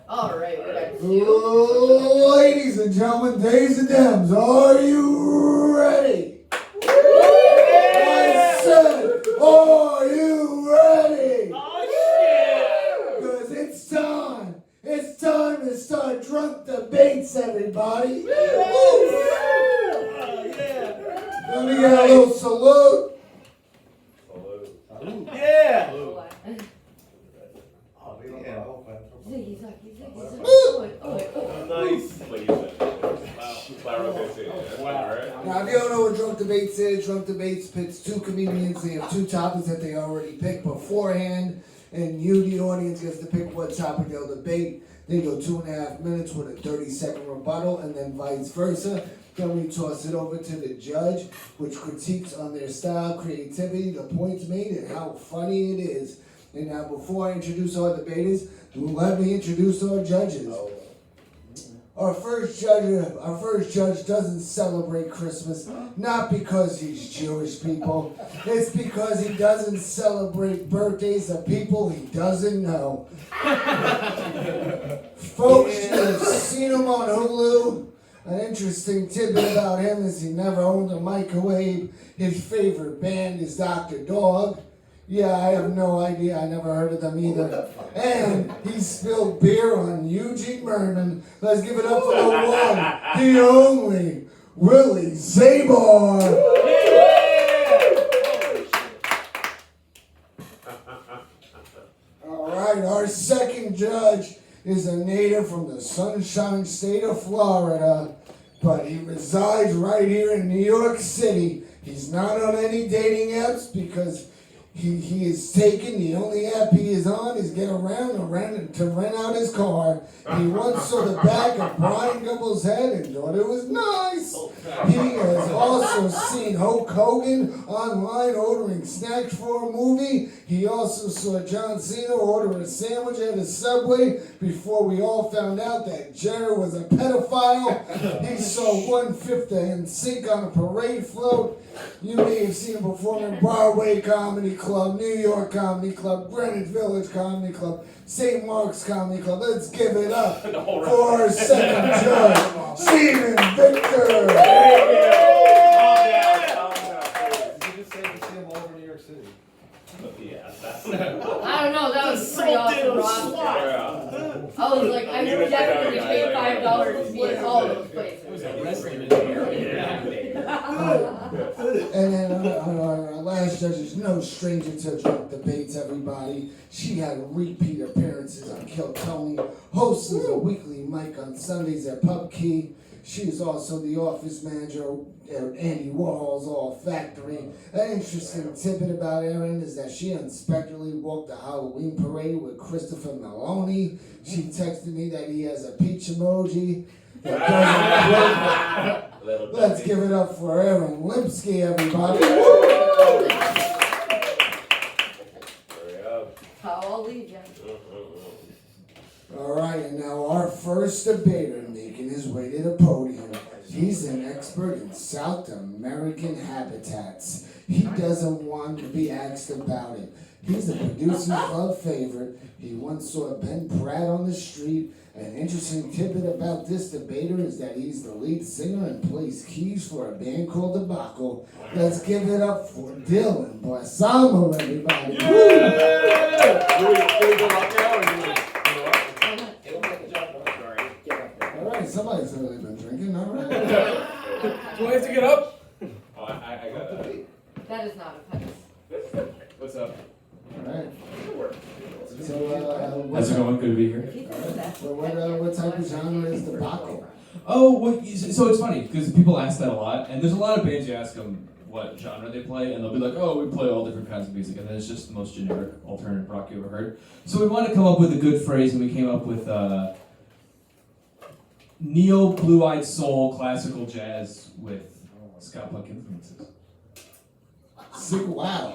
All right, we got Ladies and gentlemen, days and Dems, are you ready? I said, are you ready? Oh, shit! Because it's time. It's time to start drunk debates, everybody. Let me get a little salute. Yeah! Nice. Now, if you don't know what drunk debates is, drunk debates pits two comedians. They have two topics that they already picked beforehand, and you, the audience, gets to pick what topic they'll debate. They go 2.5 minutes with a 30-second rebuttal, and then vice versa. Then we toss it over to the judge, which critiques on their style, creativity, the points made, and how funny it is. And now, before I introduce our debaters, let me introduce our judges. Our first judge doesn't celebrate Christmas, not because he's Jewish, people. It's because he doesn't celebrate birthdays of people he doesn't know. Folks, you've seen him on Hulu. An interesting tidbit about him is he never owned a microwave. His favorite band is Dr. Dog. Yeah, I have no idea. I never heard of them either. And he spilled beer on Eugene Merman. Let's give it up for the one, the only, Willie Zabar. All right, our second judge is a native from the Sunshine State of Florida, but he resides right here in New York City. He's not on any dating apps because he is taken. The only app he is on is Get Around to rent out his car. He once saw the back of Brian Gumbel's head and thought it was nice. He has also seen Hulk Hogan online ordering snacks for a movie. He also saw John Cena order a sandwich at a Subway before we all found out that Jared was a pedophile. He saw 1/5 of NSYNC on a parade float. You may have seen him perform in Broadway Comedy Club, New York Comedy Club, Greenwich Village Comedy Club, St. Mark's Comedy Club. Let's give it up for our second judge, Stephen Victor. Did you just say you see him all over New York City? I don't know, that was pretty awesome, Rob. I was like, I would definitely pay $5 to be in all those places. And then our last judge is no stranger to drunk debates, everybody. She had repeat appearances on Kill Tony, hosts a weekly mic on Sundays at Pub Key. She is also the office manager at Andy Warhol's All Factory. An interesting tidbit about Erin is that she unexpectedly walked the Halloween parade with Christopher Maloney. She texted me that he has a peach emoji that doesn't work. Let's give it up for Erin Limpsky, everybody. I'll leave you. All right, and now our first debater making his way to the podium. He's an expert in South American habitats. He doesn't want to be asked about it. He's a Producers Club favorite. He once saw Ben Pratt on the street. An interesting tidbit about this debater is that he's the lead singer and plays keys for a band called Debacle. Let's give it up for Dylan Balsamo, everybody. All right, somebody's really been drinking, all right. Do I have to get up? Oh, I got that. That is not a penis. What's up? All right. So, How's it going? Good to be here. So what type of genre is Debacle? Oh, well, so it's funny because people ask that a lot, and there's a lot of bands you ask them what genre they play, and they'll be like, "Oh, we play all different kinds of music," and then it's just the most generic alternative rock you ever heard. So we wanted to come up with a good phrase, and we came up with neo blue-eyed soul classical jazz with ska punk influences. Sick, wow.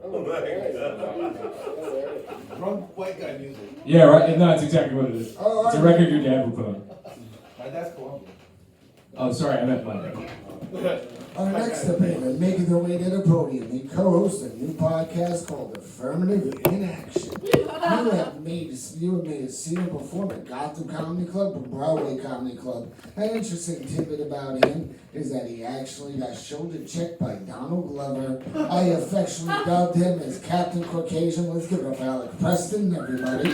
Okay. Drunk white guy music. Yeah, right. No, that's exactly what it is. Oh, It's a record your dad would put on. My dad's Colombian. Oh, sorry, I meant Monday. Our next debater, making their way to the podium, he co-hosts a new podcast called Affirmative in Action. You have made a senior performer at Gotham Comedy Club and Broadway Comedy Club. An interesting tidbit about him is that he actually got shoulder checked by Donald Glover. I affectionately dubbed him as Captain Caucasian. Let's give it up, Alec Preston, everybody.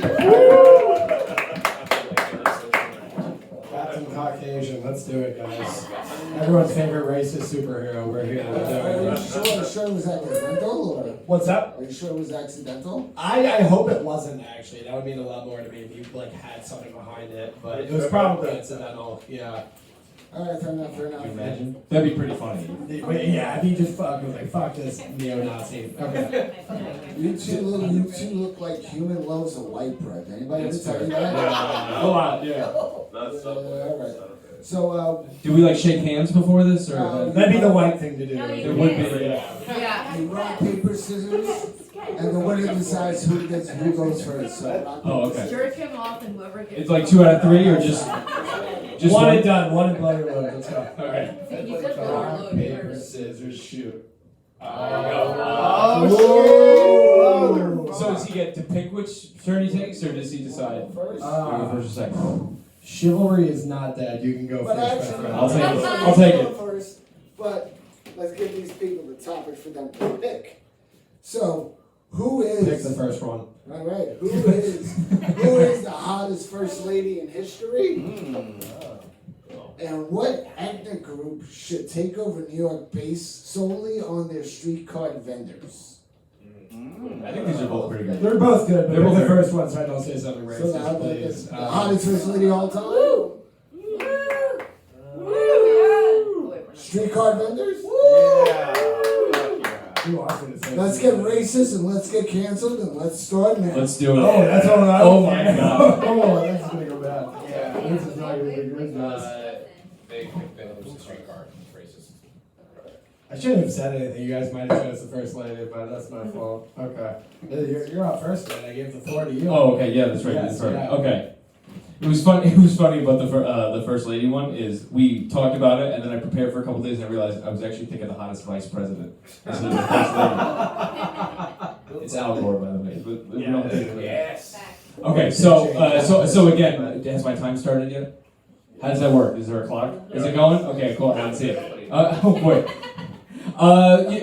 Captain Caucasian, let's do it, guys. Everyone's favorite racist superhero. We're here. Are you sure it was accidental, or What's up? are you sure it was accidental? I hope it wasn't actually. That would mean a lot more to me if you like had something behind it. But it was probably incidental. Yeah. All right, fair enough, fair enough. Can you imagine? That'd be pretty funny. Yeah, if he just was like, fuck this neo-Nazi. Okay. You two look like human loaves of white bread. Anybody ever tell you that? A lot, yeah. That's all right. So, Do we like shake hands before this, or That'd be the white thing to do. No, you it would be? Yeah. you rock, paper, scissors, and the winner decides who goes first. So, rock, Oh, okay. Jerk him off and whoever gets. It's like 2 out of 3, or just One one? and done. One and blow your load. Let's go. Okay. He said overload Paper, first. scissors, shoot. Oh, shit. So does he get to pick which turn he takes, or does he decide? first. First or second? Chivalry is not dead. You can go But first, my actually, friend. I'll take it. I'll take it. First, but let's give these people the topic for them to pick. So, who is? Pick the first one. All right. Who is the hottest first lady in history? And what ethnic group should take over New York based solely on their street card vendors? I think these are both pretty good. They're both good, but They're both the good. first one, so I don't say something So racist, please. the hottest first lady all time? Woo! Woo! Street card vendors? Who wants me to say Let's get racist and let's get canceled and let's start now. Let's do it. Oh, that's all right. Oh my god. Oh, this is gonna go bad. Yeah. This is not gonna be good. They picked the street card. Racist. I shouldn't have said anything. You guys might have chose the first lady, but that's my fault. Okay. You're up first, man. I gave the floor to you. Oh, okay, yeah, that's right. Yes, That's right. yeah. Okay. It was fun. It was funny about the first lady one is we talked about it, and then I prepared for a couple days, and I realized I was actually thinking the hottest vice president instead of the first lady. It's Al Gore, by the way. But we don't think of it. Yes. Okay, so again, has my time started yet? How does that work? Is there a clock? Is it going? Okay, cool. I didn't see it. Oh boy.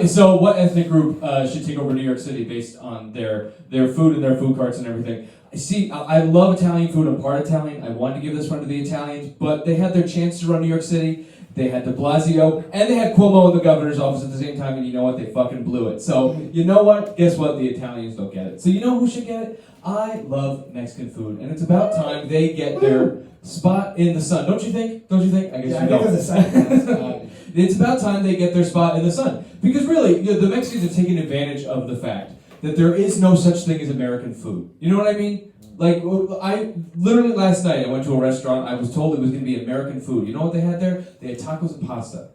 So what ethnic group should take over New York City based on their food and their food carts and everything? See, I love Italian food. I'm part Italian. I wanted to give this one to the Italians, but they had their chance to run New York City. They had de Blasio, and they had Cuomo in the governor's office at the same time, and you know what? They fucking blew it. So, you know what? Guess what? The Italians don't get it. So you know who should get it? I love Mexican food, and it's about time they get their spot in the sun. Don't you think? Don't you think? I guess Yeah, you I don't. think there's a second. It's about time they get their spot in the sun. Because really, the Mexicans have taken advantage of the fact that there is no such thing as American food. You know what I mean? Like, I literally last night I went to a restaurant, I was told it was going to be American food. You know what they had there? They had tacos and pasta.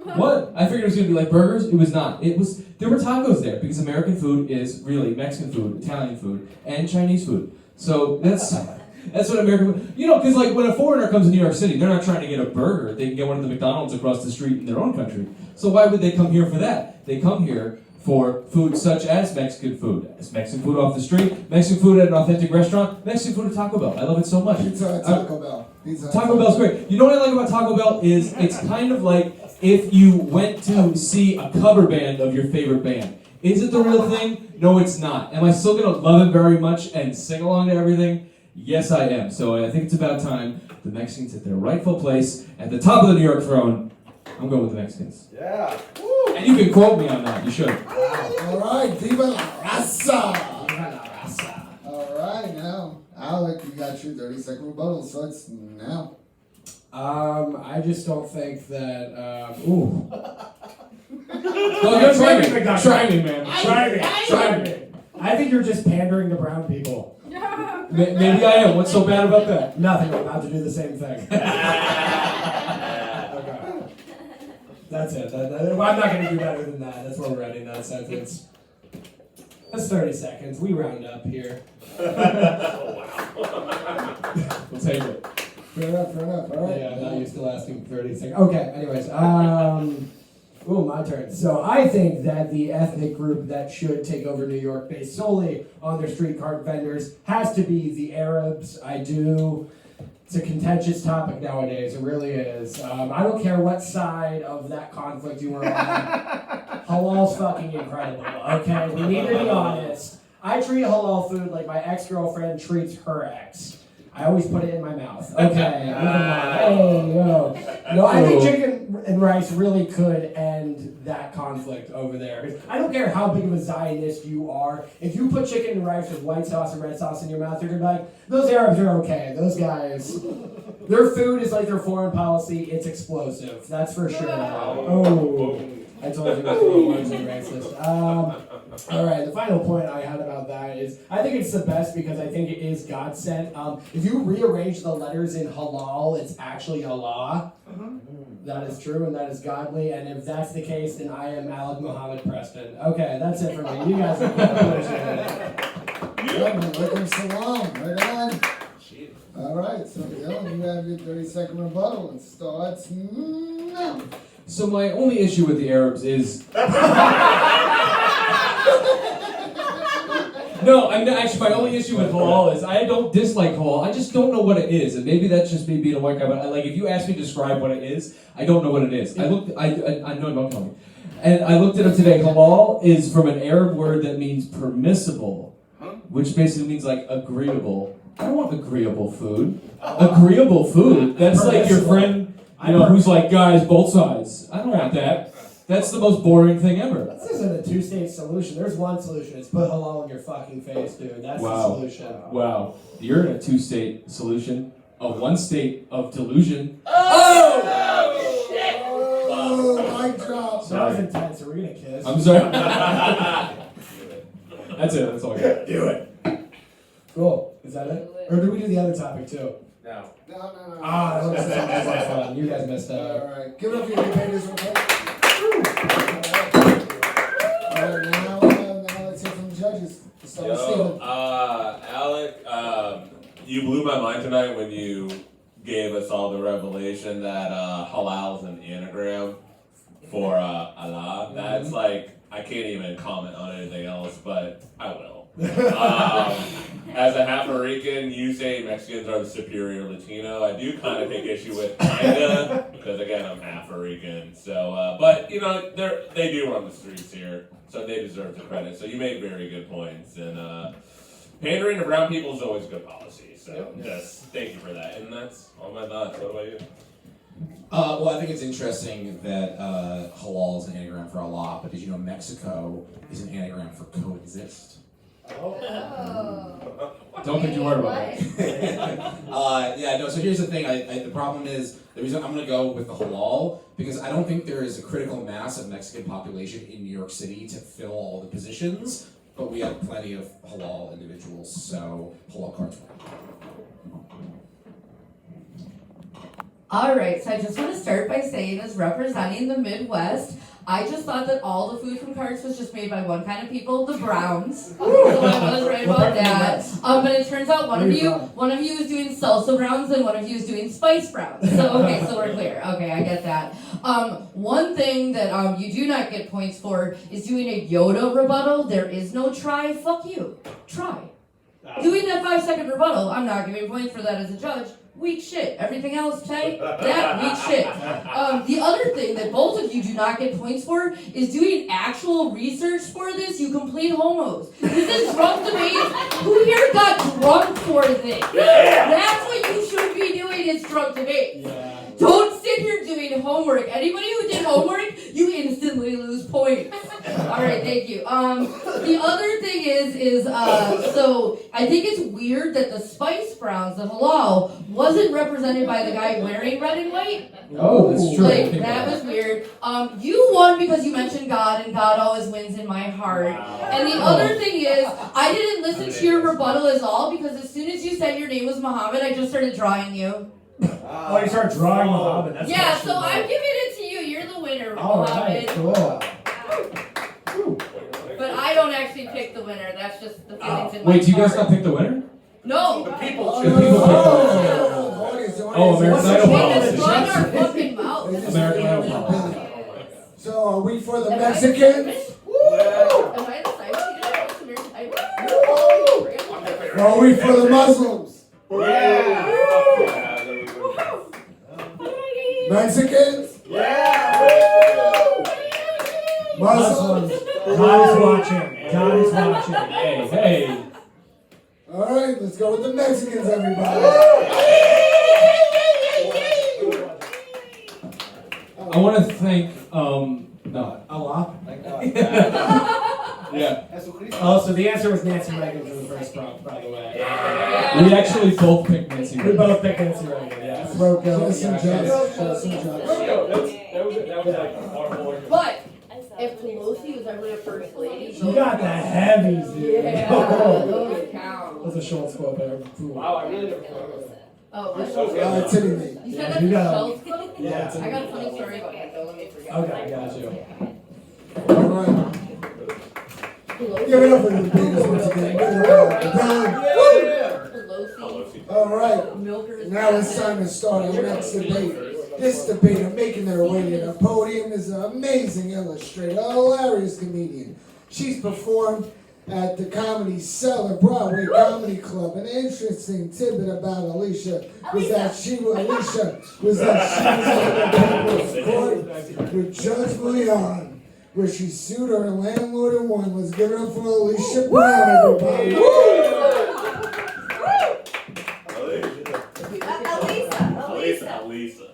What? I figured it was going to be like burgers. It was not. There were tacos there because American food is really Mexican food, Italian food, and Chinese food. So that's what American food, because like when a foreigner comes to New York City, they're not trying to get a burger. They can get one of the McDonald's across the street in their own country. So why would they come here for that? They come here for food such as Mexican food. It's Mexican food off the street, Mexican food at an authentic restaurant, Mexican food at Taco Bell. I love it so much. Pizza at Taco Bell. Pizza at Taco Bell's great. You know what I like about Taco Bell is it's kind of like if you went to see a cover band of your favorite band. Is it the real thing? No, it's not. Am I still going to love it very much and sing along to everything? Yes, I am. So I think it's about time the Mexicans at their rightful place at the top of the New York throne. I'm going with the Mexicans. Yeah. And you can quote me on that. You should. All right, viva la raza! All right, now, Alec, you got your 30-second rebuttal, so it's now. I just don't think that. No, you're trying me. Try me, man. Try me. I think you're just pandering to brown people. Maybe I am. What's so bad about that? Nothing. I'm about to do the same thing. Okay. That's it. I'm not going to do better than that. That's where we're at in that sentence. That's 30 seconds. We round up here. We'll take it. Fair enough. All right. Yeah, I'm not used to lasting 30 seconds. Okay, anyways. My turn. So I think that the ethnic group that should take over New York based solely on their street cart vendors has to be the Arabs. I do. It's a contentious topic nowadays. It really is. I don't care what side of that conflict you were on. Halal's fucking incredible. Okay, we need to be honest. I treat halal food like my ex-girlfriend treats her ex. I always put it in my mouth. Okay, moving on. Hey, yo. No, I think chicken and rice really could end that conflict over there. I don't care how big of a Zionist you are. If you put chicken and rice with white sauce and red sauce in your mouth, you're going to be like, those Arabs are okay. Those guys, their food is like their foreign policy. It's explosive. That's for sure. Oh, I told you it was racist. All right, the final point I had about that is I think it's the best because I think it is God sent. If you rearrange the letters in halal, it's actually Allah. That is true and that is godly. And if that's the case, then I am Alec Muhammad Preston. Okay, that's it for me. You guys are cool. Welcome, salam. Right on. All right, so Dylan, you have your 30-second rebuttal. It starts now. So my only issue with the Arabs is no, I'm not, actually my only issue with halal is I don't dislike halal. I just don't know what it is, and maybe that's just me being a white guy. But if you ask me to describe what it is, I don't know what it is. I know, don't tell me. And I looked it up today. Halal is from an Arab word that means permissible, which basically means like agreeable. I don't want agreeable food. Agreeable food. That's like your friend. Who's like, guys, both sides. I don't want that. That's the most boring thing ever. This isn't a two-state solution. There's one solution. It's put halal in your fucking face, dude. That's the solution. Wow. You're in a two-state solution. A one-state of delusion. Oh, mic drop. So that was intense. Are we going to kiss? I'm sorry. That's it. That's all I got. Do it. Cool. Is that it? Or do we do the other topic, too? No. No. That was fun. You guys missed out. All right, give it up for your debaters, okay? All right, now let's hear from the judges. Let's start with Steven. Alec, you blew my mind tonight when you gave us all the revelation that halal is an anagram for Allah. That's like, I can't even comment on anything else, but I will. As a half Rican, you say Mexicans are the superior Latino. I do kind of take issue with kinda because again I'm half Rican. So, but they do run the streets here, so they deserve the credit. So you made very good points, and pandering to brown people is always good policy. So just thank you for that, and that's all my thoughts. What about you? Well, I think it's interesting that halal is an anagram for Allah, but did you know Mexico is an anagram for coexist? Don't think too hard about that. So here's the thing. The problem is, the reason I'm going to go with the halal, because I don't think there is a critical mass of Mexican population in New York City to fill all the positions, but we have plenty of halal individuals, so halal cards win. Alright, so I just want to start by saying, as representing the Midwest, I just thought that all the food from carts was just made by one kind of people, the Browns. So I was right about that. But it turns out one of you is doing salsa browns and one of you is doing spice browns. So we're clear. Okay, I get that. One thing that you do not get points for is doing a Yoda rebuttal. There is no try. Fuck you. Try. Doing that 5-second rebuttal, I'm not giving points for that as a judge. Weak shit. Everything else, Tay, that weak shit. The other thing that both of you do not get points for is doing actual research for this, you complete homos. This is drunk debate. Who here got drunk for this? That's what you should be doing is drunk debate. Don't sit here doing homework. Anybody who did homework, you instantly lose points. All right, thank you. The other thing is so I think it's weird that the spice browns, the halal, wasn't represented by the guy wearing red and white. Oh, that's true. Like, that was weird. You won because you mentioned God, and God always wins in my heart. And the other thing is, I didn't listen to your rebuttal at all because as soon as you said your name was Muhammad, I just started drawing you. Oh, you start drawing Muhammad. That's Yeah, so I'm giving it to you. You're the winner, all Muhammad. right, cool. But I don't actually pick the winner. That's just the feelings in my Wait, do you guys heart. not pick the winner? No. The people Oh, choose. the audience, they want Oh, American Idol policy. Run our fucking mouth. American Idol policy. So are we for the Mexicans? Am I the side American Idol? Or are we for the Muslims? Mexicans? Muslims? God is watching. God is watching. Hey. All right, let's go with the Mexicans, everybody. I want to thank, Allah. yeah. Oh, so the answer was Nancy Reagan for the first prompt, by the way. We actually both picked Nancy We Reagan. both picked Nancy Reagan, yes. Rocco. Just some jokes. Just some jokes. But if Pelosi was ever a first lady, You got the heavies, dude. yeah, Oh. those count. That's a Schultz quote there. Wow, I really don't know. Oh, Titty me. you said Yeah, that you for got Schultz Club? Yeah. I got a funny story about that though. Let me forget. Okay, I got you. All right. Give it up for the Beatles once again. Give it up for Pelosi, All right. milkers. Now it's time to start our next debate. This debater making her way to the podium is an amazing illustrator, a hilarious comedian. She's performed at the Comedy Cellar Broadway Comedy Club. An interesting tidbit about Alicia was that she was on the People's Court with Judge Leon, where she sued her landlord and won. Let's give it up for Alicia Brown, everybody. Lisa.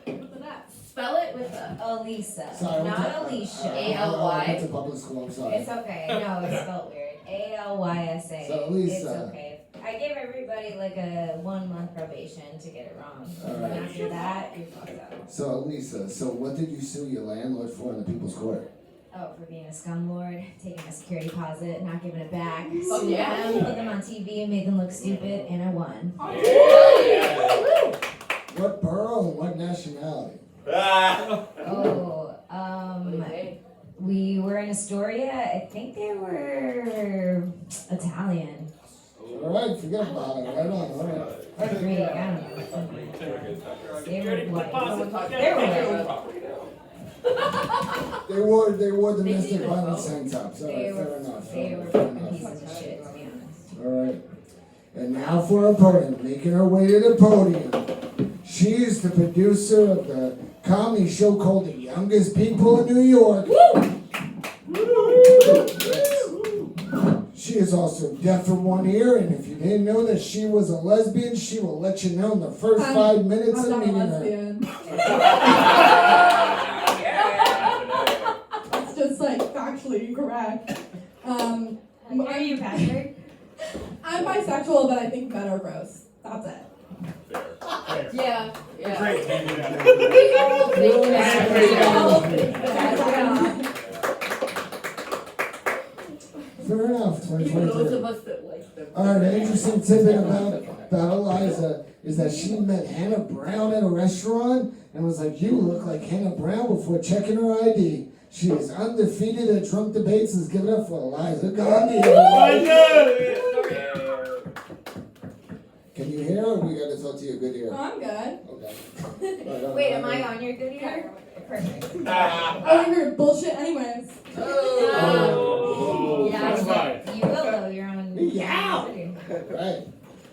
Spell it with a Elisa, Sorry, not what's that? Alicia. A-L-Y. That's a public school, I'm sorry. It's okay. No, it's spelled weird. Alysa. So, Elisa. It's okay. I gave everybody like a 1 month probation to get it wrong. All right. And after that, you're fucked up. So, Lisa, what did you sue your landlord for in the People's Court? Oh, for being a scumlord, taking a security deposit, not giving it back. Oh, Sued yeah? them, put them on TV and made them look stupid, and I won. What borough and what nationality? Oh, we were in Astoria. I think they were Italian. All right, forget about it. Right on, all right. Or Greek, I don't know. They were white. They were white. They wore domestic violence tank tops. All right, fair enough. They were Fair enough. pieces of shit, to be honest. All right. And now for her opponent, making her way to the podium. She is the producer of the comedy show called The Youngest People in New York. She is also deaf in one ear, and if you didn't know that she was a lesbian, she will let you know in the first 5 minutes of meeting her. That's just like factually incorrect. Are you, Patrick? I'm bisexual, but I think men are gross. That's it. Yeah. Great. We all think that. We all think that. Fair enough. Even those 2023. of us that like them. All right, an interesting tidbit about Eliza is that she met Hannah Brown at a restaurant and was like, "You look like Hannah Brown," before checking her ID. She is undefeated at Trump debates. Let's give it up for Eliza Gandhi. everybody. Can you hear, or we got to talk to your good ear? Oh, I'm good. Okay. Wait, am I on your good ear? Perfect. I don't hear bullshit anyways. Oh. Yeah, you will though. You're on. Yeah. Right.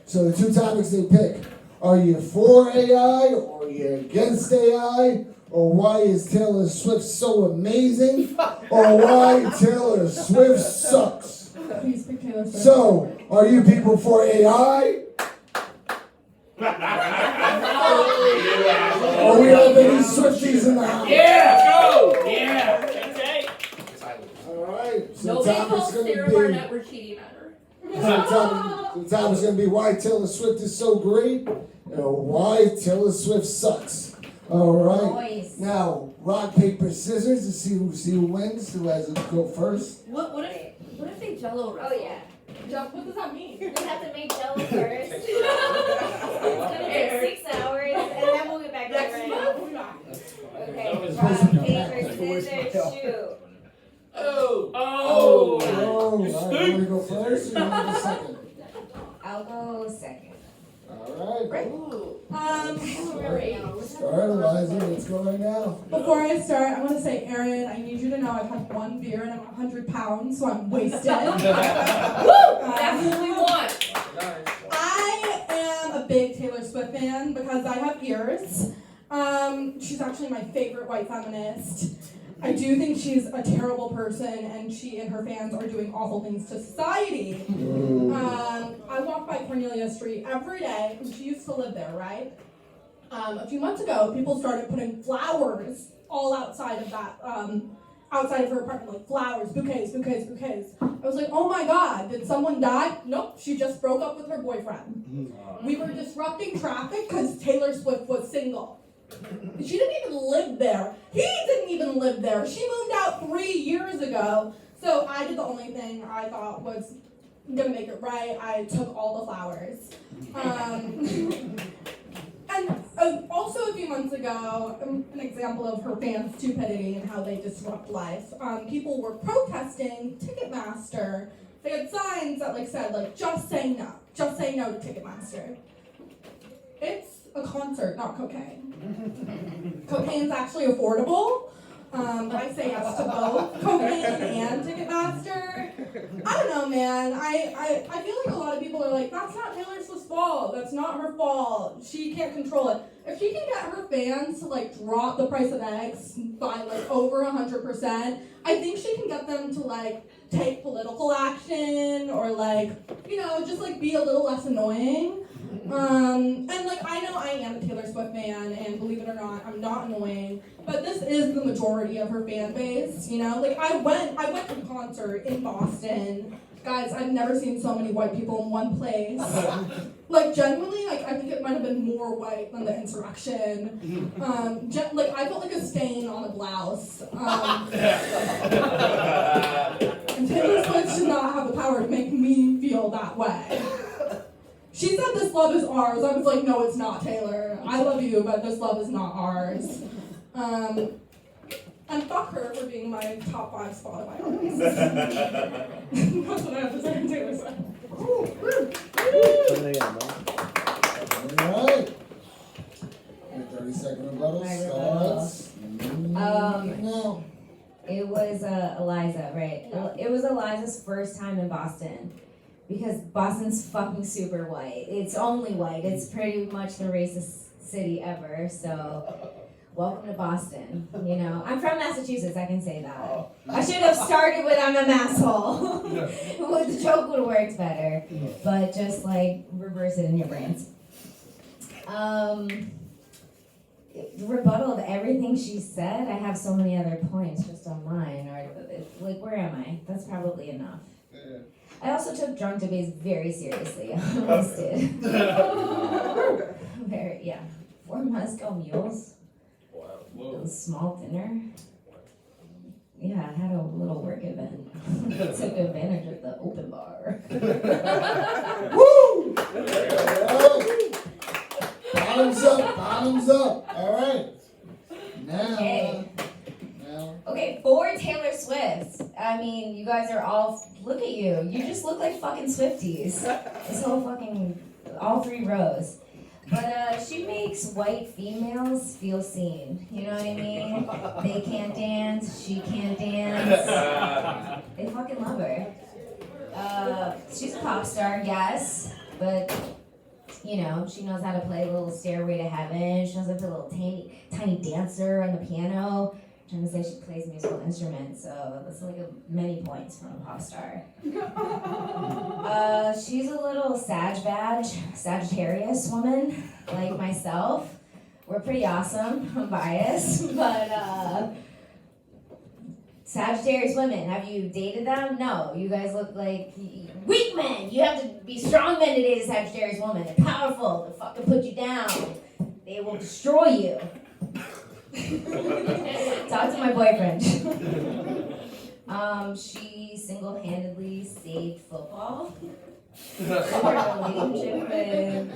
So the two topics they pick: are you for AI or are you against AI? Or why is Taylor Swift so amazing? Or why Taylor Swift sucks? Please pick Taylor Swift. So, are you people for AI? Or we have any Swifties in the house? Alright, so the Nobody topic's calls gonna Sarah be Barnett we're cheating on her. the topic's gonna be why Taylor Swift is so great, and why Taylor Swift sucks. Alright. Boys. Now, rock, paper, scissors to see who wins, who has to go first. What if they Jello Oh wrestle? yeah. What does that mean? We have to make Jello first. It's gonna take 6 hours, and then we'll get back to Next it. month. Okay. Rock, paper, scissors, shoot. Oh, alright, you wanna go first or you wanna go second? I'll go second. All right. Start. Eliza, let's go right now. Before I start, I want to say, Erin, I need you to know I've had one beer and I'm 100 pounds, so I'm wasted. That's what we want. I am a big Taylor Swift fan because I have ears. She's actually my favorite white feminist. I do think she's a terrible person, and she and her fans are doing awful things to society. I walk by Cornelia Street every day, and she used to live there, right? A few months ago, people started putting flowers all outside of that, outside of her apartment, like flowers, bouquets. I was like, oh my God, did someone die? Nope, she just broke up with her boyfriend. We were disrupting traffic because Taylor Swift was single. She didn't even live there. He didn't even live there. She moved out 3 years ago. So I did the only thing I thought was gonna make it right. I took all the flowers. And also a few months ago, an example of her fans' stupidity and how they disrupt life. People were protesting Ticketmaster. They had signs that said just say no to Ticketmaster. It's a concert, not cocaine. Cocaine's actually affordable. I say yes to both cocaine and Ticketmaster. I don't know, man. I feel like a lot of people are like, that's not Taylor Swift's fault. That's not her fault. She can't control it. If she can get her fans to drop the price of eggs by over 100%, I think she can get them to take political action or just be a little less annoying. And I know I am a Taylor Swift fan, and believe it or not, I'm not annoying, but this is the majority of her fan base, I went to the concert in Boston. Guys, I've never seen so many white people in one place. Genuinely, I think it might have been more white than the insurrection. I felt like a stain on a blouse. And Taylor Swift should not have the power to make me feel that way. She said this love is ours. I was like, no, it's not, Taylor. I love you, but this love is not ours. And fuck her for being my top 5 Spotify artist. That's what I have to say to Taylor Swift. All right. 30-second rebuttal starts now. It was Eliza, right? It was Eliza's first time in Boston. Because Boston's fucking super white. It's only white. It's pretty much the racist city ever. So, welcome to Boston. I'm from Massachusetts. I can say that. I should have started with I'm an asshole. The joke would have worked better. But just reverse it in your brains. The rebuttal of everything she said. I have so many other points just on mine. Or where am I? That's probably enough. I also took drunk debates very seriously. I almost did. Yeah. 4 Moscow mules. Wow. A small dinner. Yeah, I had a little work event. Took advantage of the open bar. Woo! Bottoms up. All right. Now. Okay. Okay, 4 Taylor Swifts. I mean, you guys are all, look at you. You just look like fucking Swifties. This whole all 3 rows. But she makes white females feel seen. You know what I mean? They can't dance, she can't dance. They fucking love her. She's a pop star, yes, but she knows how to play a little Stairway to Heaven. She knows how to play a little tiny dancer on the piano. I'm trying to say she plays musical instruments, so that's many points from a pop star. She's a little Sagittarius woman, like myself. We're pretty awesome. I'm biased, but Sagittarius women, have you dated them? No, you guys look like weak men. You have to be strong men to date a Sagittarius woman. They're powerful. They'll fucking put you down. They will destroy you. Talk to my boyfriend. She single-handedly saved football. Her relationship with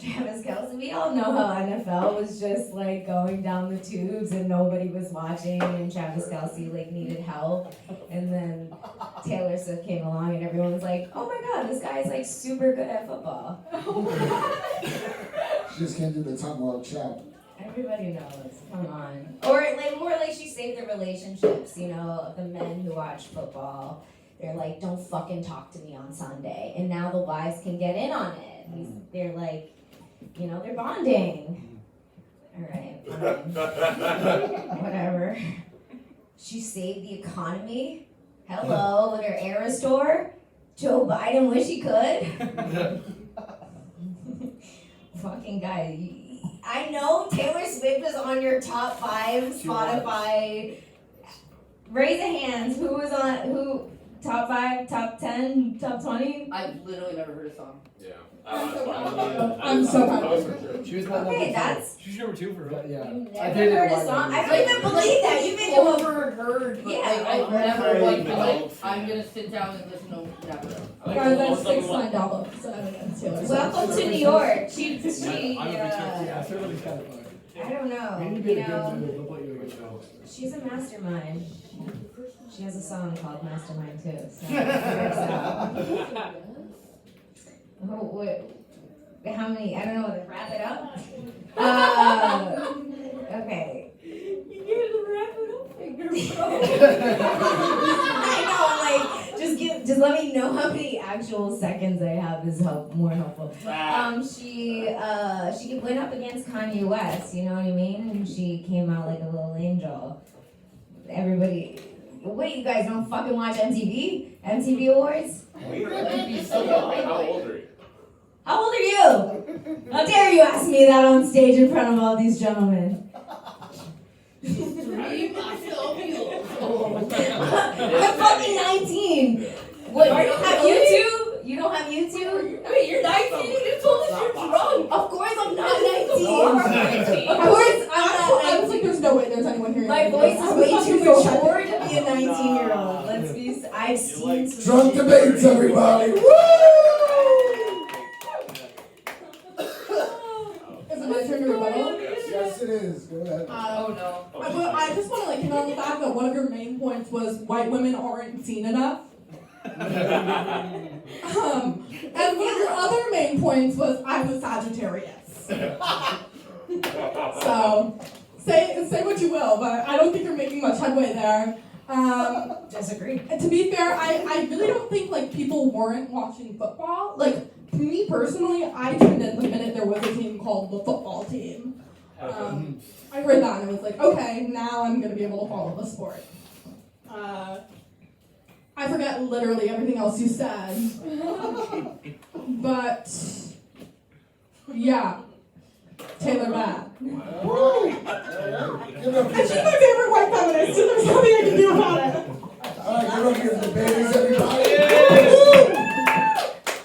Travis Kelce. We all know how NFL was just going down the tubes and nobody was watching, and Travis Kelce needed help, and then Taylor Swift came along and everyone was like, oh my god, this guy's like super good at football. She just can't do the tomahawk chop. Everybody knows, come on. Or like more like she saved the relationships, you know, of the men who watch football. They're like, don't fucking talk to me on Sunday. And now the wives can get in on it. They're like, you know, they're bonding. All right, fine. Whatever. She saved the economy. Hello, with her Era store. Joe Biden wish he could. Fucking guy. I know Taylor Swift is on your top 5 Spotify. Raise a hands. Who was on who? Top 5, top 10, top 20? I've literally never heard a song. Yeah. I'm so proud of you. I'm so proud of you. She was my Okay, number that's. She's number 2 for real. two. Yeah. You I never did it heard a a while song? ago. I can't even believe that. You've been to Overheard, but Yeah, like, I've never overheard. like been like, I'm gonna sit down and listen to never. Guys, that's 6 signed albums that I've against Taylor Swift. Welcome to New York. She I'm a big Yeah, everybody's kind of fun. I don't know. Maybe You be a good know, move. They'll put you in a good show. she's a mastermind. She has a song called Mastermind too. So it works out. Oh, wait. How many? I don't know. Wrap it up. Okay. You give it a wrap it up finger, bro. I know. Like, just let me know how many actual seconds I have is more helpful. She went up against Kanye West. You know what I mean? And she came out like a little angel. Everybody. Wait, you guys don't fucking watch MTV? MTV Awards? How old are you? How old are you? How dare you ask me that on stage in front of all these gentlemen? I'm fucking 19. What, you don't have YouTube? You don't have YouTube? Wait, you're 19? You told us you're drunk. Of course I'm not 19. Of No, course I'm I not was like, there's no way there's anyone here. My voice is way too mature to be a 19-year-old. Let's be. I've seen some Drunk shit. debates, everybody. Woo! Is it my turn to rebuttal? Yes, it is. Go ahead. Oh no. I just want to hit on the fact that one of your main points was white women aren't seen enough. And one of your other main points was I was Sagittarius. So say what you will, but I don't think you're making much headway there. Disagree. And to be fair, I really don't think like people weren't watching football. Like me personally, I tuned in the minute there was a team called the football team. I read that and I was like, okay, now I'm gonna be able to follow the sport. I forget literally everything else you said, but yeah, Taylor Matt. Give it up And she's my favorite white feminist, so there's nothing I can do about it. All right, give it up here for the babies, everybody.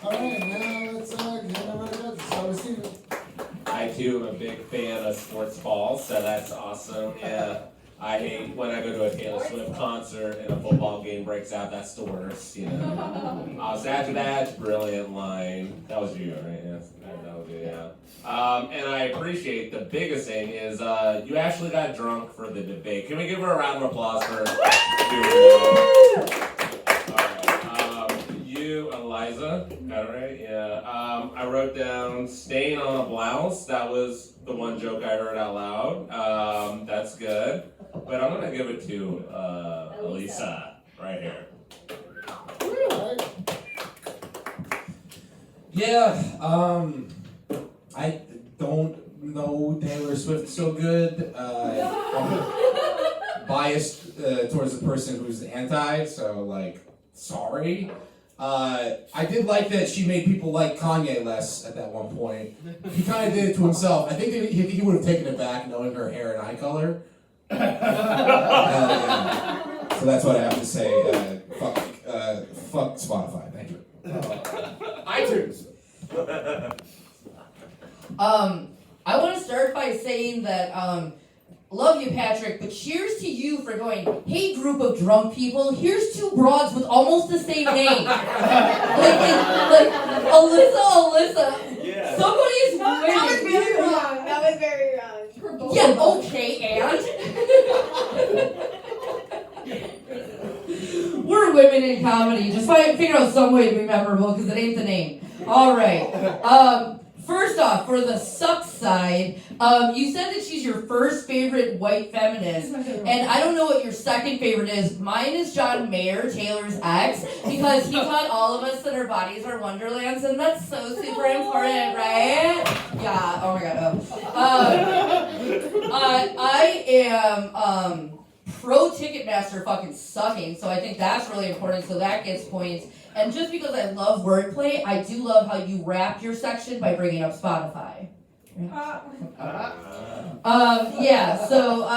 All right, now let's get everybody else. Start with Steven. I too am a big fan of sports ball, so that's awesome. Yeah. I hate when I go to a Taylor Swift concert and a football game breaks out. That's the worst, you know. After that, brilliant line. That was you, right? Yes, that was you, yeah. And I appreciate the biggest thing is you actually got drunk for the debate. Can we give her a round of applause for doing that? All right. You, Eliza, got it right? Yeah. I wrote down stain on a blouse. That was the one joke I heard out loud. That's good. But I'm gonna give it to Elisa right here. Yeah, I don't know Taylor Swift so good. I'm biased towards the person who's anti, so like, sorry. I did like that she made people like Kanye less at that one point. He kind of did it to himself. I think he would have taken it back knowing her hair and eye color. Yeah. So that's what I have to say. Fuck Spotify. Thank you. iTunes. I want to start by saying that, love you, Patrick, but cheers to you for going, hey, group of drunk people, here's two broads with almost the same name. like Alyssa. Yeah. Somebody is That was winning. very wrong. That was very wrong. Yeah, okay, and? We're women in comedy. Just figure out some way to be memorable because it ain't the name. All right. First off, for the suck side, you said that she's your first favorite white feminist, and I don't know what your second favorite is. Mine is John Mayer, Taylor's ex, because he taught all of us that our bodies are wonderlands, and that's so super important, right? Yeah. Oh my god. I am pro Ticketmaster fucking sucking, so I think that's really important. So that gets points. And just because I love wordplay, I do love how you wrap your section by bringing up Spotify. Yeah, so,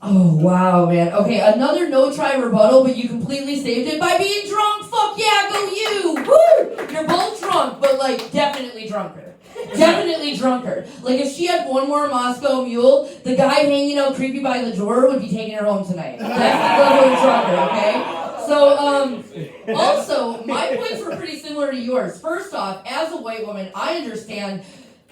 oh, wow, man. Okay, another no-try rebuttal, but you completely saved it by being drunk. Fuck yeah, go you! Woo! You're both drunk, but, like, definitely drunker. Definitely drunker. Like, if she had one more Moscow Mule, the guy hanging out creepy by the door would be taking her home tonight. That's the level of drunker, okay? So, also, my points were pretty similar to yours. First off, as a white woman, I understand,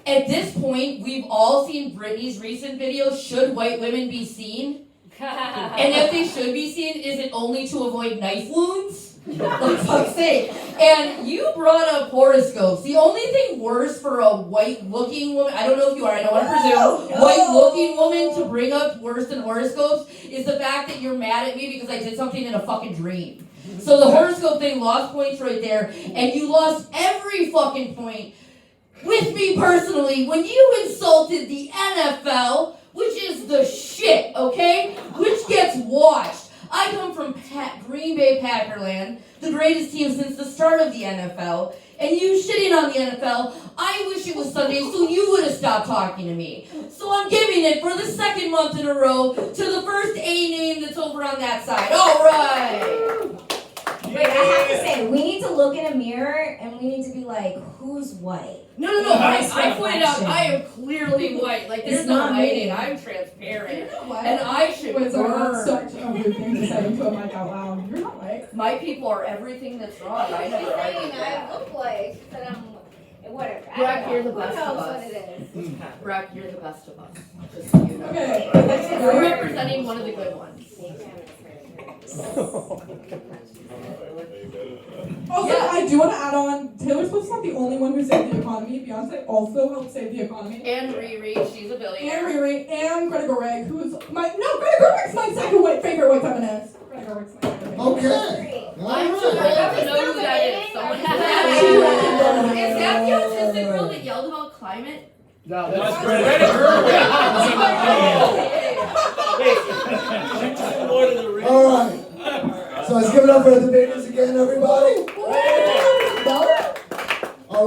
at this point, we've all seen Britney's recent video, Should White Women Be Seen? And if they should be seen, is it only to avoid knife wounds? For fuck's sake. And you brought up horoscopes. The only thing worse for a white-looking woman, I don't know if you are, I don't want to presume, white-looking woman to bring up worse than horoscopes is the fact that you're mad at me because I did something in a fucking dream. So the horoscope thing lost points right there, and you lost every fucking point with me personally when you insulted the NFL, which is the shit, okay? Which gets watched. I come from Green Bay Packerland, the greatest team since the start of the NFL, and you shitting on the NFL, I wish it was Sunday so you would have stopped talking to me. So I'm giving it for the second month in a row to the first A name that's over on that side. All right. Wait, I have to say, we need to look in a mirror and we need to be like, who's white? No. I pointed out I am clearly white. Like, there's no hiding. I'm transparent. You're not white. And I should Wait, sorry, burn. that's such a weird thing to say into a mic out loud. You're not white. My people are everything that's wrong. I She's never saying argued I that. look like that I'm whatever. I Brack, don't you're know. the best Who of knows us. what it is? Brack, you're the best of us. Just so you know. Okay. You're representing one of the good ones. Also, Yeah. I do want to add on, Taylor Swift's not the only one who saved the economy. Beyonce also helped save the economy. And Riri, she's a billionaire. And Riri, and Greta Gerwig, who's Greta Gerwig's my second favorite white feminist. Greta Gerwig's my favorite. Okay. I'm too old to know who that is. Someone Is Is that the autistic girl that yelled about climate? No, That's Greta Gerwig. All right. So let's give it up for the debaters again, everybody. Are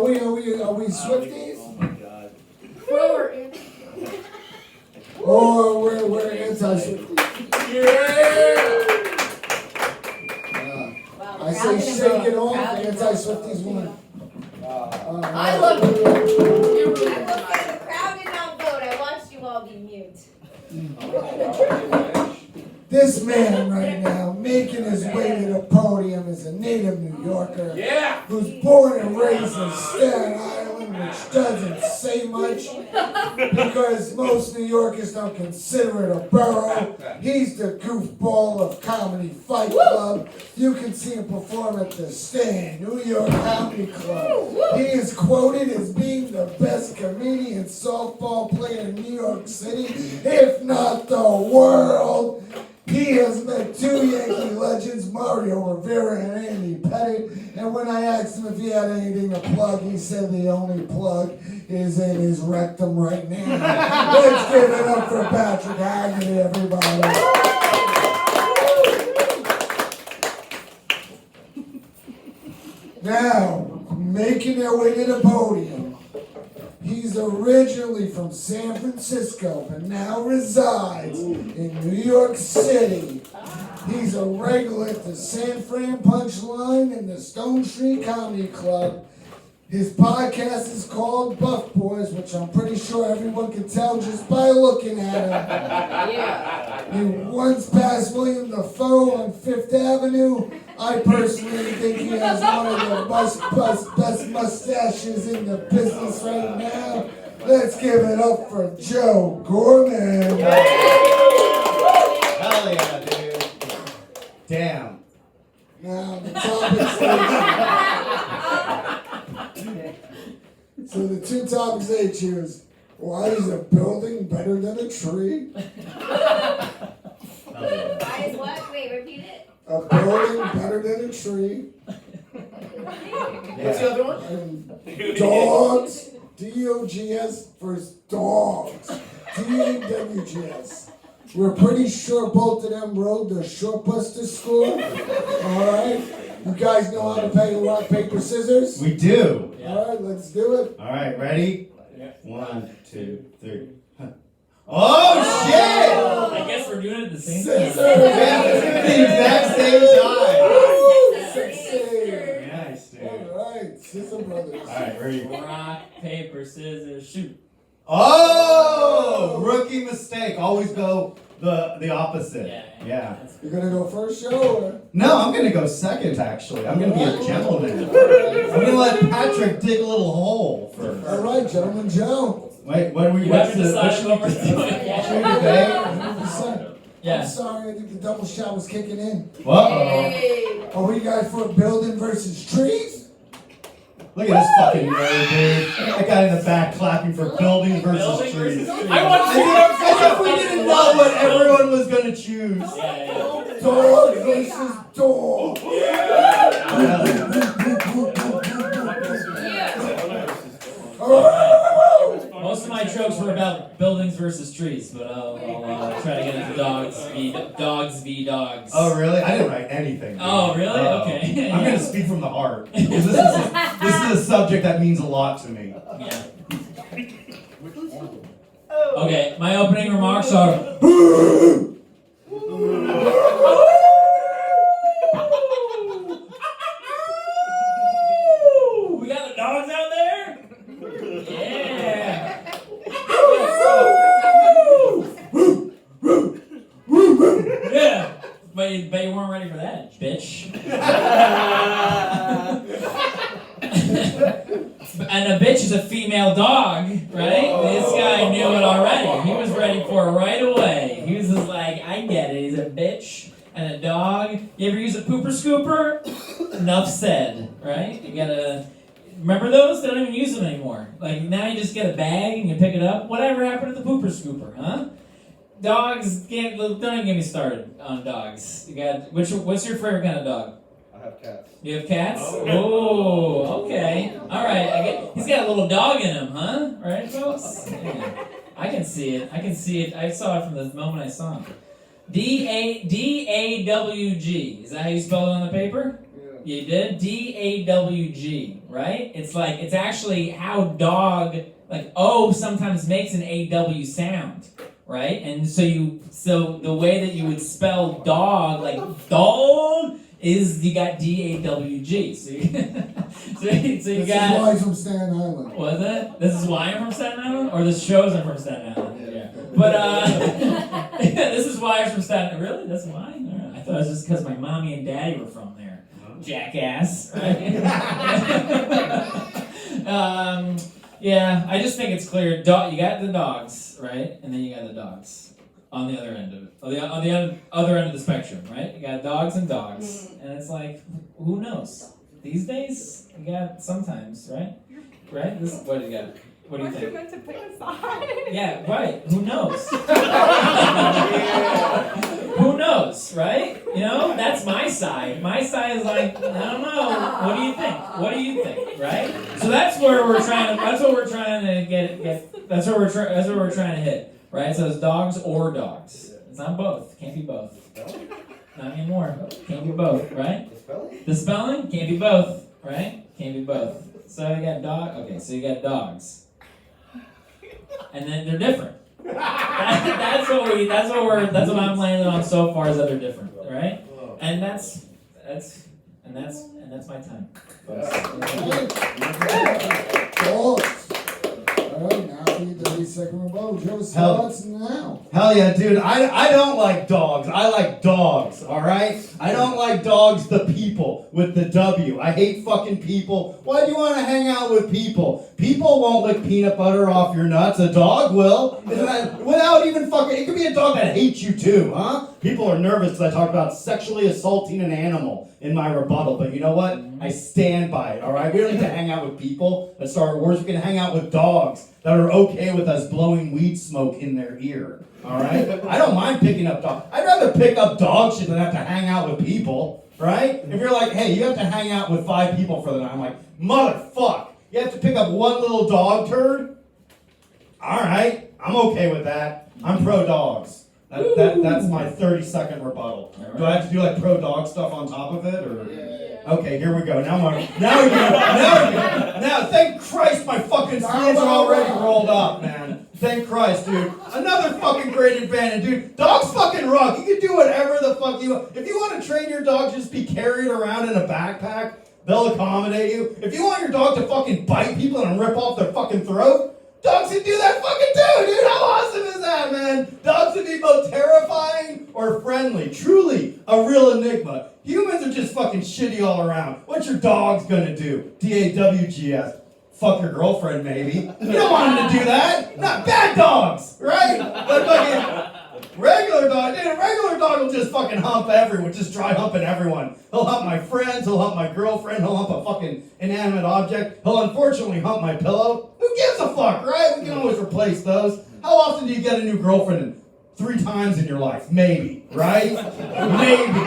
we Swifties? Or we're anti-Swifties? Yeah. I say shake it off. Anti-Swifties win. I love you. You're rude. Okay, the crowd did not vote. I watched you all be mute. This man right now, making his way to the podium, is a native New Yorker. Yeah. Who's born and raised in Staten Island, which doesn't say much because most New Yorkers don't consider it a borough. He's the goofball of Comedy Fight Club. You can see him perform at the Stand, New York Comedy Club. He is quoted as being the best comedian softball player in New York City, if not the world. He has met two Yankee legends, Mario Rivera and Andy Pettit, and when I asked him if he had anything to plug, he said the only plug is in his rectum right now. Let's give it up for Patrick Haggerty, everybody. Now, making their way to the podium, he's originally from San Francisco, but now resides in New York City. He's a regular at the San Fran Punchline and the Stone Street Comedy Club. His podcast is called Buff Boys, which I'm pretty sure everyone can tell just by looking at him. Yeah. He once passed William Dafoe on Fifth Avenue. I personally think he has one of the best mustaches in the business right now. Let's give it up for Joe Gorman. Hell yeah, dude. Damn. Now the topics. So the two topics they choose. Why is a building better than a tree? Why is what? Wait, repeat it. A building better than a tree. What's the other one? And dogs. D-O-G-S versus dogs. D-A-W-G-S. We're pretty sure both of them rode the short bus to school. Alright? You guys know how to play rock, paper, scissors? We do. Alright, let's do it. All right, ready? 1, 2, 3. Oh, shit! I guess we're doing it at the same time. Scissors! Yeah, let's do it at the exact same time. Nice, dude. Alright, Scissor Brothers. All right, ready? Rock, paper, scissors, shoot. Oh, rookie mistake. Always go the opposite. Yeah. You gonna go first, Joe? Or? No, I'm gonna go second. Actually, I'm gonna be a gentleman. I'm gonna let Patrick dig a little hole first. Alright, Gentleman Joe. Wait, what do we? You What's haven't the? decided what we're doing. I'm Yeah. sorry, I think the double shot was kicking in. Uh-oh. Are we guys for building versus trees? Look at this fucking nerd, dude. That guy in the back clapping for buildings versus Building trees. versus trees. I want to see as if we didn't know what everyone was gonna choose. Yeah. Dog versus dog. Most of my jokes were about buildings versus trees, but I'll try to get into dogs v dogs. Oh, really? I didn't write anything. Dude. Oh, really? Okay. I'm gonna speak from the heart. This is a subject that means a lot to me. Yeah. Okay, my opening remarks are. We got the dogs out there? Yeah. Yeah. But you weren't ready for that, bitch. And a bitch is a female dog, right? This guy knew it already. He was ready for it right away. He was just like, I get it. He's a bitch and a dog. You ever use a pooper scooper? Enough said, right? You gotta remember those? They don't even use them anymore. Like now you just get a bag and you pick it up. Whatever happened to the pooper scooper, huh? Dogs can't. Don't even get me started on dogs. You got what's your favorite kind of dog? I have cats. You have cats? Oh, okay. All right. He's got a little dog in him, huh? Right, folks? Yeah. I can see it. I saw it from the moment I saw him. D-A-W-G. Is that how you spell it on the paper? Yeah. You did? D-A-W-G, right? It's actually how dog, like O sometimes makes an A-W sound. Right? And so the way that you would spell dog, like dog, is you got D-A-W-G. So you got... This is why he's from Staten Island. Was it? This is why I'm from Staten Island? Or this shows I'm from Staten Island? Yeah. But, this is why I'm from Staten Island. Really? That's why? All right. I thought it was just because my mommy and daddy were from there. Jackass. Right? Yeah, I just think it's clear. You got the dogs, right? And then you got the dogs on the other end of it. On the other end of the spectrum, right? You got dogs and dogs. And it's like, who knows? These days, you got sometimes, right? Right? What do you got? What do you think? You're meant to pick a side. Yeah, right. Who knows? Who knows, right? You know, that's my side. My side is like, I don't know. What do you think? What do you think, right? So that's where we're trying to. That's what we're trying to get. That's what we're trying to hit, right? So it's dogs or dogs. It's not both. Can't be both. Not anymore. Can't be both, right? The spelling can't be both, right? Can't be both. So you got dog. Okay, so you got dogs. And then they're different. That's what I'm landing on so far is that they're different, right? And that's my time. Dogs. All right, now for your 30-second rebuttal, Joe. those Hell- thoughts now. Hell yeah, dude. I don't like dogs. I like dogs, alright? I don't like dogs, the people, with the W. I hate fucking people. Why do you want to hang out with people? People won't lick peanut butter off your nuts. A dog will. Isn't that, without even fucking, it could be a dog that hates you too, huh? People are nervous because I talk about sexually assaulting an animal in my rebuttal, but you know what? I stand by it, alright? We don't need to hang out with people at Star Wars. We can hang out with dogs that are okay with us blowing weed smoke in their ear. Alright? I don't mind picking up dogs. I'd rather pick up dog shit than have to hang out with people. Right? If you're like, hey, you have to hang out with 5 people for the night, I'm like, motherfuck. You have to pick up one little dog turd? Alright, I'm okay with that. I'm pro dogs. That's my 30-second rebuttal. Do I have to do like pro dog stuff on top of it, or? Okay, here we go. Now, thank Christ my fucking sleeves are already rolled up, man. Thank Christ, dude. Another fucking great advantage, dude. Dogs fucking rock. You can do whatever the fuck you want. If you want to train your dog to just be carried around in a backpack, they'll accommodate you. If you want your dog to fucking bite people and rip off their fucking throat, dogs can do that fucking too, dude. How awesome is that, man? Dogs can be both terrifying or friendly. Truly a real enigma. Humans are just fucking shitty all around. What's your dog's gonna do? DAWGS. Fuck your girlfriend, maybe. You don't want him to do that. Not bad dogs, right? But fucking regular dog, dude, a regular dog will just fucking hump everyone, just dry humping everyone. He'll hump my friends, he'll hump my girlfriend, he'll hump a fucking inanimate object. He'll unfortunately hump my pillow. Who gives a fuck, right? We can always replace those. How often do you get a new girlfriend? 3 times in your life, maybe, right? Maybe.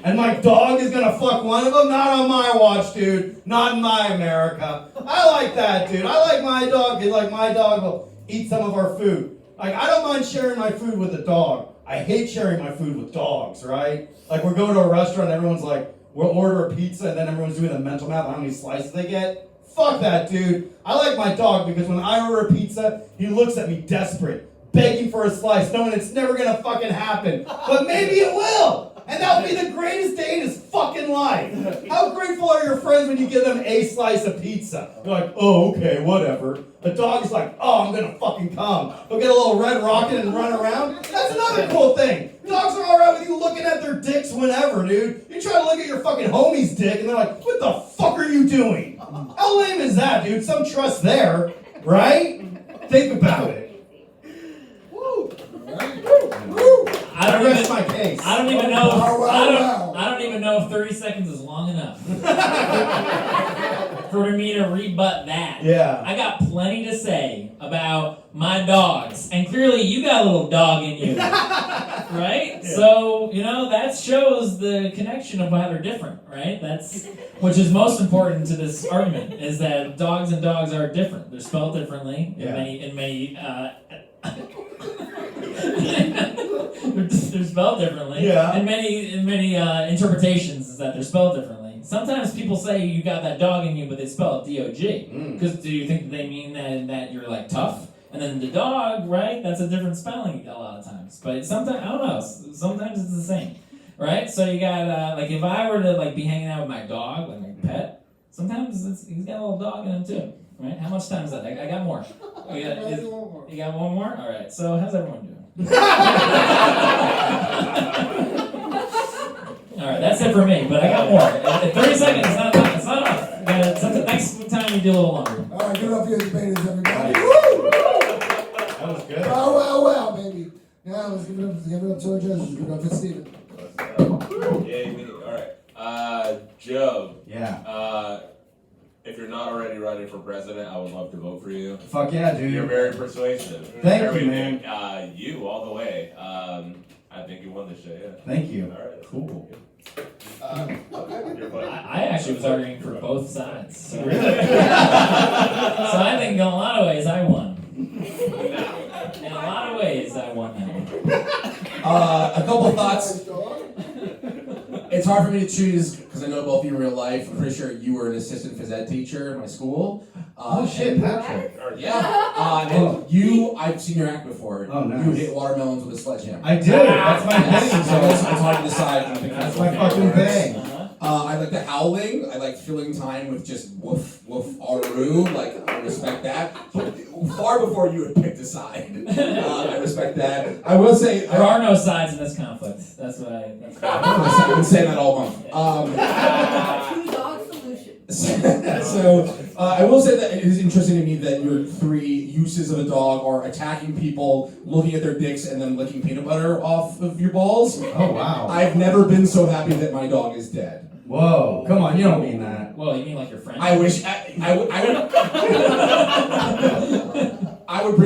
And my dog is gonna fuck one of them? Not on my watch, dude. Not in my America. I like that, dude. I like my dog, because like my dog will eat some of our food. Like, I don't mind sharing my food with a dog. I hate sharing my food with dogs, right? Like, we're going to a restaurant, and everyone's like, we'll order a pizza, and then everyone's doing a mental math on how many slices they get. Fuck that, dude. I like my dog because when I order a pizza, he looks at me desperate, begging for a slice, knowing it's never gonna fucking happen. But maybe it will! And that'll be the greatest day in his fucking life. How grateful are your friends when you give them a slice of pizza? They're like, oh, okay, whatever. The dog is like, oh, I'm gonna fucking come. He'll get a little red rocket and run around. That's another cool thing. Dogs are alright with you looking at their dicks whenever, dude. You try to look at your fucking homie's dick and they're like, what the fuck are you doing? How lame is that, dude? Some trust there, right? Think about it. I don't rest my case. I don't even know. I don't even know if 30 seconds is long enough for me to rebut that. Yeah. I got plenty to say about my dogs, and clearly you got a little dog in you, right? Yeah. So that shows the connection of how they're different, right? That's which is most important to this argument is that dogs and dogs are different. They're spelled differently in many. They're spelled differently. Yeah. In many interpretations is that they're spelled differently. Sometimes people say you got that dog in you, but they spell it D-O-G. Because do you think that they mean that you're like tough? And then the dog, right? That's a different spelling a lot of times. But sometimes I don't know. Sometimes it's the same, right? So you got like if I were to like be hanging out with my dog, like my pet, sometimes he's got a little dog in him too. Right? How much time is that? I got more. You got one more? All right. So how's everyone doing? All right, that's it for me. But I got more. 30 seconds. It's not enough. It's not enough. Next time you do a little longer. All right, give it up for your debaters, everybody. That was good. Well, baby. Now let's give it up to our judges. Give it up to Steven. All right. Joe. Yeah. If you're not already running for president, I would love to vote for you. Fuck yeah, dude. You're very persuasive. Thank you, man. You all the way. I think you won this shit, yeah. Thank you. All right. Cool. I actually was arguing for both sides. So, so I think in a lot of ways I won. In a lot of ways I won that one. A couple thoughts. It's hard for me to choose because I know both of you in real life. I'm pretty sure you were an assistant phys ed teacher in my school. Oh shit, Patrick. Yeah. And you, I've seen your act before. Oh, nice. You hit watermelons with a sledgehammer. I did. That's my thing. So it's hard to decide. That's my fucking thing. I like the howling. I like filling time with just woof, woof, aru. Like, I respect that. But far before you had picked a side. I respect that. I will say... There are no sides in this conflict. That's what I... I've been saying that all month. Two-dog solution. So, I will say that it is interesting to me that your 3 uses of a dog are attacking people, looking at their dicks, and then licking peanut butter off of your balls. Oh, wow. I've never been so happy that my dog is dead. Whoa, come on, you don't mean that. Well, you mean like your friend? I wish I would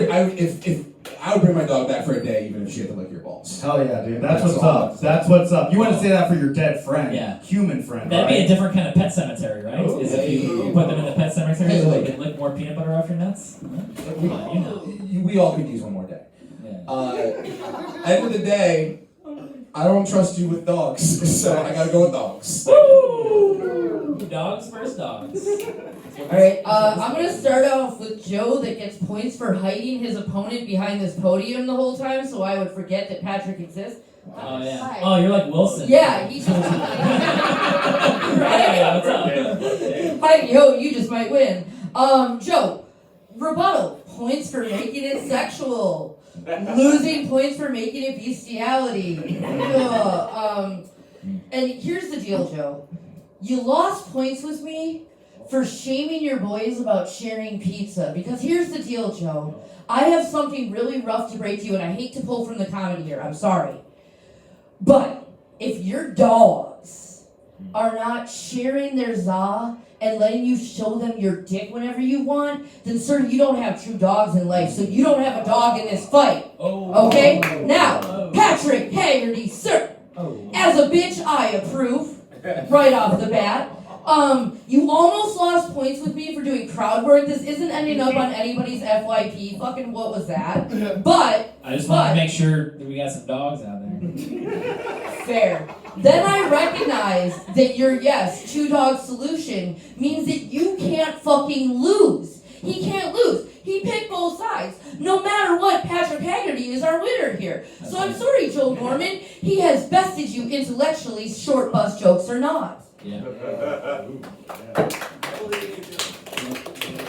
bring my dog back for a day, even if she had to lick your balls. Hell yeah, dude. That's what's up. That's what's up. You want to say that for your dead friend. Yeah. Human friend, That'd right? be a different kind of pet cemetery, right? Oh, Is if you put them in the pet cemetery so they can lick more peanut butter off your nuts? Huh? Come on, you know. We all could use one more day. Yeah. End of the day, I don't trust you with dogs, so I gotta go with dogs. Woo! Dogs first dogs. Alright, I'm gonna start off with Joe that gets points for hiding his opponent behind this podium the whole time so I would forget that Patrick exists. Oh, yeah. Hi. Oh, you're like Wilson. Yeah, he just... Hey, what's up? Hi, yo, you just might win. Joe, rebuttal. Points for making it sexual. Losing points for making it bestiality. Ugh, and here's the deal, Joe. You lost points with me for shaming your boys about sharing pizza. Because here's the deal, Joe. I have something really rough to break to you, and I hate to pull from the comedy here. I'm sorry. But if your dogs are not sharing their za and letting you show them your dick whenever you want, then sir, you don't have true dogs in life, so you don't have a dog in this fight. Okay? Now, Patrick Haggerty, sir, as a bitch, I approve, right off the bat. You almost lost points with me for doing crowd work. This isn't ending up on anybody's FYP. Fucking what was that? But I just want to make sure that we got some dogs out there. fair. Then I recognize that your yes, 2-dog solution means that you can't fucking lose. He can't lose. He picked both sides. No matter what, Patrick Haggerty is our winner here. So I'm sorry, Joe Norman. He has bested you intellectually, short bus jokes or not. Yeah.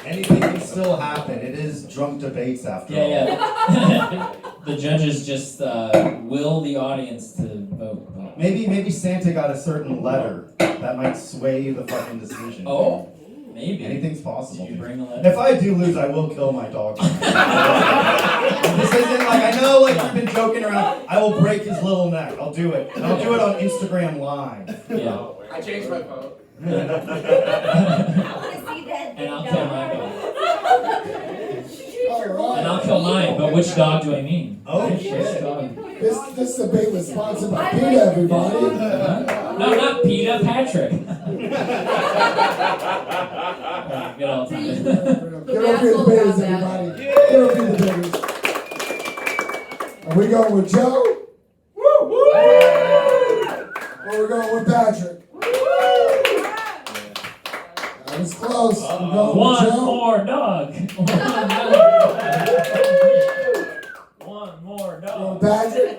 Anything can still happen. It is drunk debates after all. Yeah. The judges just will the audience to vote. Maybe Santa got a certain letter that might sway the fucking decision. Oh, maybe. Anything's possible. Did you bring a letter? If I do lose, I will kill my dog. This isn't like, I know like you've been joking around. I will break his little neck. I'll do it. And I'll do it on Instagram Live. Yeah. I changed my vote. I want to see that. And I'll kill my dog. Alright. And I'll kill mine, but which dog do I mean? Oh, Which shit. dog? This debate was sponsored by PETA, everybody. No, not PETA, Patrick. Good old time. Get over your debaters, everybody. Get over your debaters. Are we going with Joe? Woo! Woo! Or we're going with Patrick? That was close. We're going with One Joe. more dog. One more Going dog. with Patrick?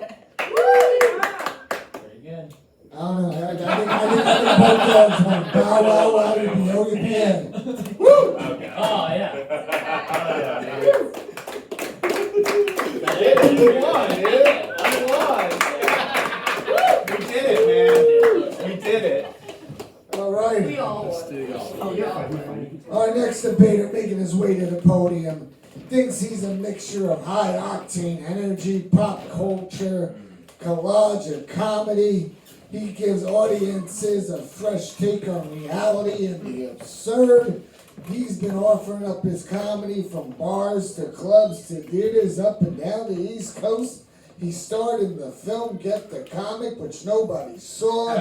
Very good. I don't know. I think both dogs went bow wow wow to the yoga piano. Woo! Okay. Oh, yeah. You won, dude. You won. We did it, man. We did it. All right. We all won. Our next debater making his way to the podium thinks he's a mixture of high octane energy, pop culture, collage, and comedy. He gives audiences a fresh take on reality and the absurd. He's been offering up his comedy from bars to clubs to theaters up and down the East Coast. He starred in the film Get the Comic, which nobody saw.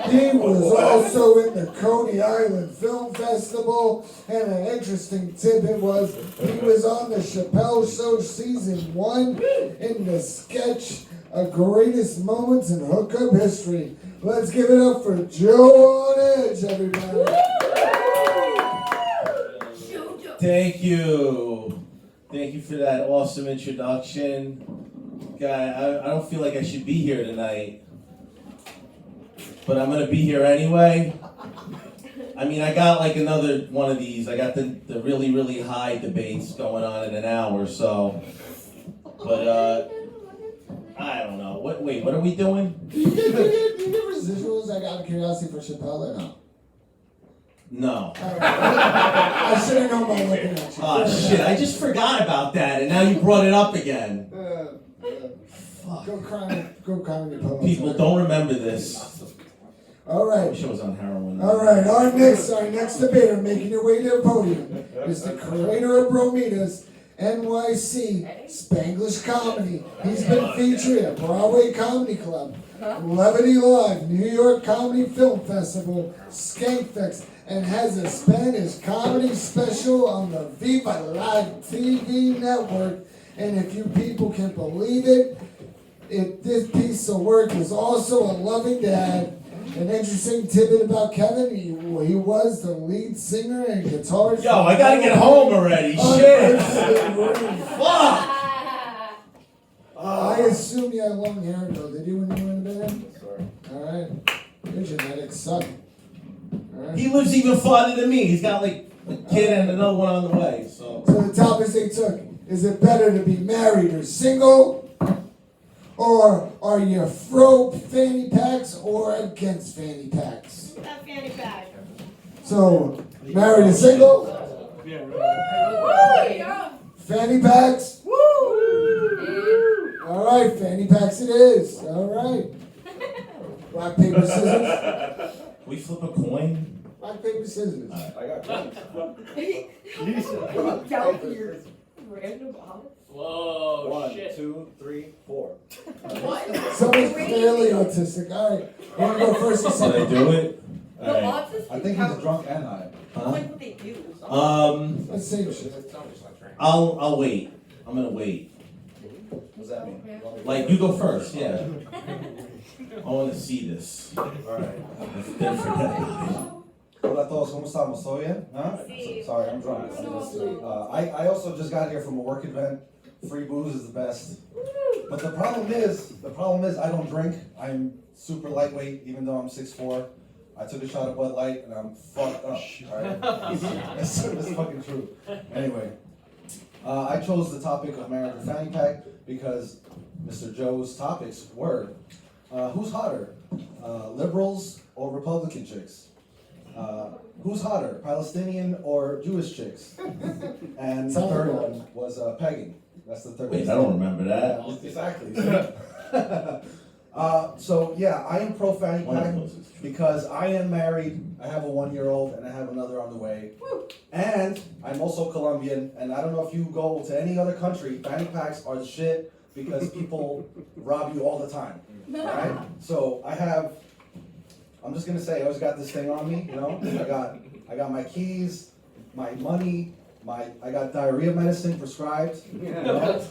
He was also in the Coney Island Film Festival. And an interesting tidbit was he was on the Chappelle Show Season 1 in the sketch Greatest Moments in Hookup History. Let's give it up for Joe on Edge, everybody. Thank you. Thank you for that awesome introduction. God, I don't feel like I should be here tonight. but I'm gonna be here anyway. I mean, I got like another one of these. I got the really, really high debates going on in an hour, so. But, I don't know. Wait, what are we doing? Do you get residuals, like, out of curiosity, for Chappelle or no? No. I should have known by looking at you. Oh, shit, I just forgot about that, and now you brought it up again. Fuck. Go cry in your pillow. People don't remember this. All I right. wish I was on heroin. All right, our next debater making your way to the podium is the creator of Bromitas, NYC, Spanglish Comedy. He's been featured at Broadway Comedy Club, Levity Live, New York Comedy Film Festival, Skankfest, and has a Spanish comedy special on the Viva Live TV network. And if you people can believe it, this piece of work is also a loving dad. An interesting tidbit about Kevin, he was the lead singer and guitarist. Yo, I gotta get home already. Shit. Fuck. I assume you had long hair though. Did you when you were in the band? Alright. Your genetics suck. Alright. He lives even farther than me. He's got like a kid and another one on the way. So the topics they took. Is it better to be married or single? Or are you pro fanny packs or against fanny packs? That fanny pack. So, married or single? Yeah. Woo! Yeah. Fanny packs? Woo! Alright, fanny packs it is. Alright. Rock, paper, scissors? we flip a coin? Rock, paper, scissors. I got coins. Random odds. Whoa, 1, shit. 2, 3, 4. Someone's clearly autistic. Alright. You want to go first or Did I second? do it? The Alright. autistic I think he's drunk and high. Huh? like what they do. Let's save shit. I'll wait. I'm gonna wait. What does that mean? Like, you go first, yeah. I wanna see this. Alright. Then forget about it. Hola a todos, ¿cómo estamos? ¿Todo bien? Huh? Sorry, I'm drunk. I also just got here from a work event. Free booze is the best. But the problem is I don't drink. I'm super lightweight, even though I'm 6'4". I took a shot of Bud Light and I'm fucked up. Alright? That's fucking true. Anyway, I chose the topic of marriage or fanny pack because Mr. Joe's topics were, who's hotter, liberals or Republican chicks? Who's hotter, Palestinian or Jewish chicks? And the third one was pegging. That's the third. Wait, I don't remember that. Exactly. So yeah, I am pro fanny pack because I am married. I have a 1-year-old and I have another on the way. And I'm also Colombian. And I don't know if you go to any other country, fanny packs are the shit because people rob you all the time. Right? So I'm just gonna say, I always got this thing on me, you know. I got my keys, my money, I got diarrhea medicine prescribed. You know?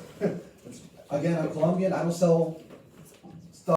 Again, I'm Colombian. I don't sell